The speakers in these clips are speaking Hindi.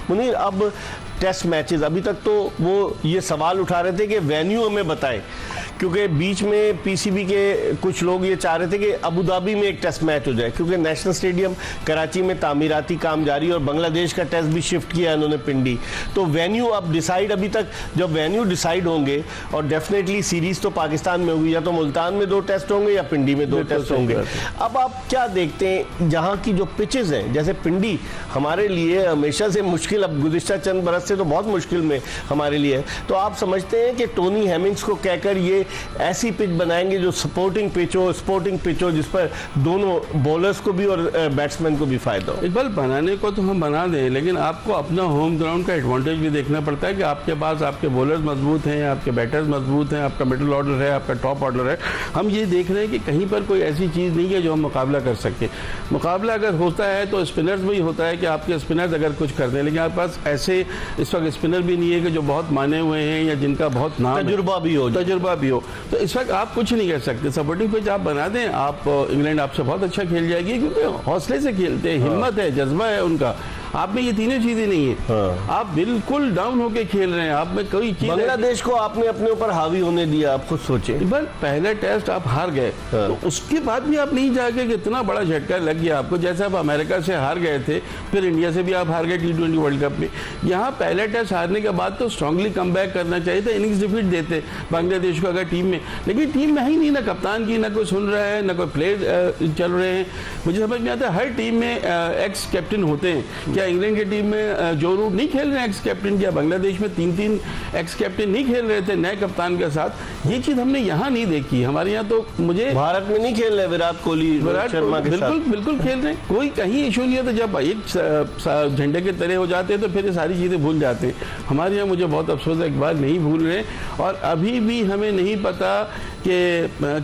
मुनीर, अब टेस्ट मैचेस, अभी तक तो वो ये सवाल उठा रहे थे कि वेन्यू हमें बताएं, क्योंकि बीच में पीसीबी के कुछ लोग ये चाह रहे थे कि अबू धाबी में एक टेस्ट मैच हो जाए, क्योंकि नेशनल स्टेडियम कराची में तामीराती काम जारी और बांग्लादेश का टेस्ट भी शिफ्ट किया है उन्होंने पिंडी। तो वेन्यू अब डिसाइड, अभी तक जब वेन्यू डिसाइड होंगे और डेफिनेटली सीरीज तो पाकिस्तान में होगी, या तो मुल्तान में 2 टेस्ट होंगे या पिंडी में 2 टेस्ट होंगे। अब आप क्या देखते हैं जहाँ की जो पिचेज हैं, जैसे पिंडी हमारे लिए हमेशा से मुश्किल, अब गुज़िश्ता चंद बरस से तो बहुत मुश्किल में हमारे लिए है, तो आप समझते हैं कि टोनी हेमिंग्स को कहकर ये ऐसी पिच बनाएंगे जो स्पोर्टिंग पिच हो जिस पर दोनों बॉलर्स को भी और बैट्समैन को भी फायदा हो? इकबाल, बनाने को तो हम बना दें, लेकिन आपको अपना होम ग्राउंड का एडवांटेज भी देखना पड़ता है कि आपके पास आपके बॉलर्स मजबूत हैं, आपके बैटर्स मजबूत हैं, आपका मिडिल ऑर्डर है, आपका टॉप ऑर्डर है। हम ये देख रहे हैं कि कहीं पर कोई ऐसी चीज़ नहीं है जो हम मुकाबला कर सके। मुकाबला अगर होता है तो स्पिनर्स में ही होता है कि आपके स्पिनर्स अगर कुछ कर दें, लेकिन आपके पास ऐसे इस वक्त स्पिनर भी नहीं है कि जो बहुत माने हुए हैं या जिनका बहुत नाम तजुर्बा भी हो। तो इस वक्त आप कुछ नहीं कर सकते। सपोर्टिंग पिच आप बना दें, आप इंग्लैंड आपसे बहुत अच्छा खेल जाएगी, क्योंकि हौसले से खेलते हैं, हिम्मत है, जज्बा है उनका। आप में ये तीनों चीजें नहीं है। आप बिल्कुल डाउन होके खेल रहे हैं, आप में कोई चीज। बांग्लादेश को आपने अपने ऊपर हावी होने दिया, आप खुद सोचे। पहले टेस्ट आप हार गए, तो उसके बाद भी आप नहीं जाके कि इतना बड़ा झटका लग गया आपको। जैसे आप अमेरिका से हार गए थे, फिर इंडिया से भी आप हार गए T20 वर्ल्ड कप में। यहाँ पहले टेस्ट हारने के बाद तो स्ट्रांगली कम बैक करना चाहिए था, इनिंग्स डिफीट देते बांग्लादेश को अगर टीम में, लेकिन टीम में ही नहीं, ना कप्तान की, ना कोई सुन रहा है, ना कोई प्लेयर चल रहे हैं। मुझे समझ में आता है हर टीम में एक्स कैप्टन होते हैं। क्या इंग्लैंड की टीम में जो रूट नहीं खेल रहे हैं एक्स कैप्टन? क्या बांग्लादेश में 3-3 एक्स कैप्टन नहीं खेल रहे थे नए कप्तान के साथ? ये चीज हमने यहाँ नहीं देखी। हमारे यहाँ तो मुझे भारत में नहीं खेल रहे विराट कोहली, शर्मा के साथ बिल्कुल खेल रहे हैं, कोई कहीं इशू नहीं है। तो जब एक झंडे के तले हो जाते हैं तो फिर ये सारी चीजें भूल जाते हैं। हमारे यहाँ मुझे बहुत अफसोस है, एक बार नहीं भूल रहे, और अभी भी हमें नहीं पता कि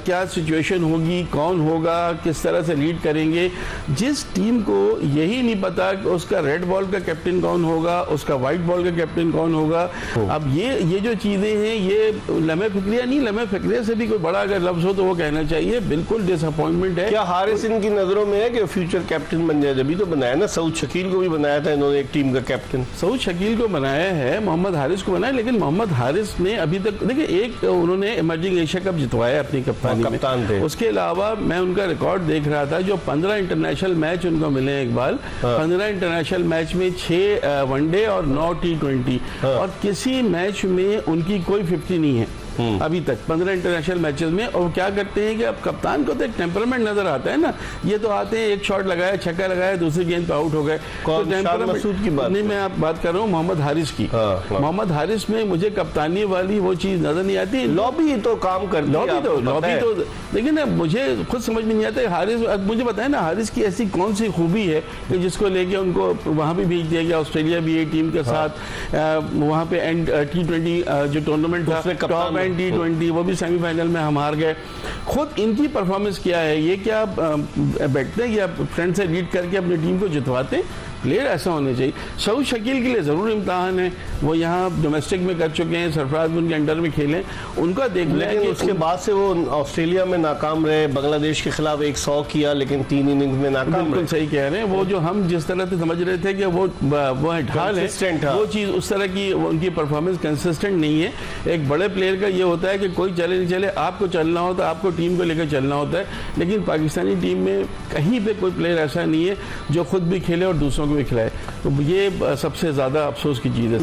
क्या सिचुएशन होगी, कौन होगा, किस तरह से लीड करेंगे। जिस टीम को यही नहीं पता कि उसका रेड बॉल का कैप्टन कौन होगा, उसका व्हाइट बॉल का कैप्टन कौन होगा। अब ये जो चीजें हैं, ये लम्हे फिक्रिया नहीं, लम्हे फिक्रिया से भी कोई बड़ा अगर लफ्ज हो तो वो कहना चाहिए। बिल्कुल डिसअपॉइंटमेंट है। क्या हारिस इनकी नजरों में है कि फ्यूचर कैप्टन बन जाए? जब तो बनाया ना, सऊद शकील को भी बनाया था इन्होंने एक टीम का कैप्टन। सऊद शकील को बनाया है, मोहम्मद हारिस को बनाया, लेकिन मोहम्मद हारिस ने अभी तक, देखिए, एक उन्होंने इमर्जिंग एशिया कप जितवाया अपनी कप्तानी में, कप्तान थे। उसके अलावा मैं उनका रिकॉर्ड देख रहा था, जो 15 इंटरनेशनल मैच उनको मिले इकबाल, 15 इंटरनेशनल मैच में 6 वनडे और 9 T20, और किसी मैच में उनकी कोई 50 नहीं है अभी तक 15 इंटरनेशनल मैचेस में। और क्या करते हैं कि अब कप्तान को तो एक टेम्परामेंट नजर आता है ना, ये तो आते हैं, एक शॉट लगाया, छक्का लगाया, दूसरी गेंद पे आउट हो गए। तो मसूद की बात नहीं, मैं आप बात कर रहा हूँ मोहम्मद हारिस की। मोहम्मद हारिस में मुझे कप्तानी वाली वो चीज नजर नहीं आती। लॉबी तो काम कर, लॉबी तो लेकिन मुझे खुद समझ में नहीं आता हारिस। मुझे बताए ना, हारिस की ऐसी कौन सी खूबी है कि जिसको लेके उनको वहां भी भेज दिया गया, ऑस्ट्रेलिया भी एक टीम के साथ, वहां पे एंड T20 जो टूर्नामेंट था, T20 वो भी सेमीफाइनल में हम हार गए। खुद इनकी परफॉर्मेंस क्या है? ये क्या बैठते हैं या फ्रंट से लीड करके अपनी टीम को जितवाते? प्लेयर ऐसा होने चाहिए। सऊद शकील के लिए ज़रूर इम्तहान है, वो यहाँ डोमेस्टिक में कर चुके हैं, सरफराज भी उनके अंडर में खेले, उनका देखना है कि उसके बाद से वो ऑस्ट्रेलिया में नाकाम रहे, बांग्लादेश के खिलाफ 100 किया, लेकिन 3 इनिंग्स में नाकाम। बिल्कुल सही कह रहे हैं। वो जो हम जिस तरह से समझ रहे थे कि वो ढाल है, वो चीज़ उस तरह की उनकी परफॉर्मेंस कंसिस्टेंट नहीं है। एक बड़े प्लेयर का ये होता है कि कोई चले नहीं चले, आपको चलना होता है, आपको टीम को लेकर चलना होता है। लेकिन पाकिस्तानी टीम में कहीं पर कोई प्लेयर ऐसा नहीं है जो खुद भी खेले और दूसरों को भी खिलाए। तो ये सबसे ज़्यादा अफसोस की चीज़ है।